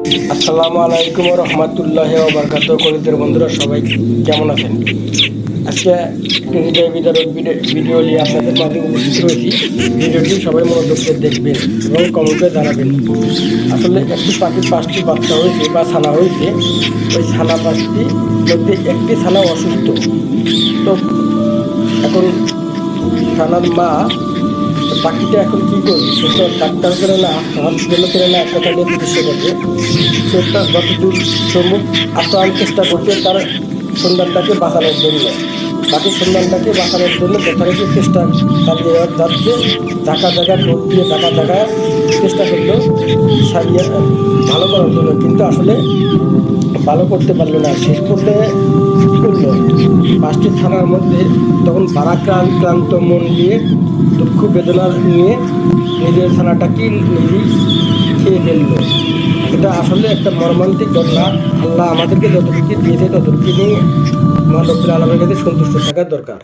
আসসালামু আলাইকুম রহমতুল্লাহি ওয়া বারাকাতুহু। কলিজার বন্ধুরা সবাই কেমন আছেন? আজকে হৃদয় বিদারক ভিডিও নিয়ে আপনাদের মাঝে উপস্থিত হয়েছি। ভিডিওটি সবাই মনোযোগ দিয়ে দেখবেন এবং কমেন্টে জানাবেন। আসলে একটি পাখির 5টি বাচ্চা হয়েছে বা ছানা হয়েছে। ওই ছানা 5টির মধ্যে একটি ছানা অসুস্থ। তো এখন ছানার মা পাখিটা এখন কী করবে? সে তো ডাক্তার করে না, হসপিটালে করে না, একটা নিয়ে চিকিৎসা করবে। সে যতদূর সম্ভব আপ্রাণ চেষ্টা করছে তার সন্তানটাকে বাঁচানোর জন্য, বাকির সন্তানটাকে বাঁচানোর জন্য যথারীতি চেষ্টা চালিয়ে যাচ্ছে। জায়গা জায়গা ঢোক দিয়ে জায়গা জায়গায় চেষ্টা করলো সারিয়ে ভালো করার জন্য, কিন্তু আসলে ভালো করতে পারলো না। শেষ পর্যায়ে কী করলো? 5টি থানার মধ্যে তখন ভারাক্রান্ত মন নিয়ে দুঃখ বেদনা নিয়ে নিজের থানাটাকে নিজেই খেয়ে ফেললো। এটা আসলে একটা মর্মান্তিক ঘটনা। আল্লাহ আমাদেরকে যতটুকু দিয়েছে ততটুকু নিয়ে মহান রব্বুল আলামিনের কাছে সন্তুষ্ট থাকার দরকার।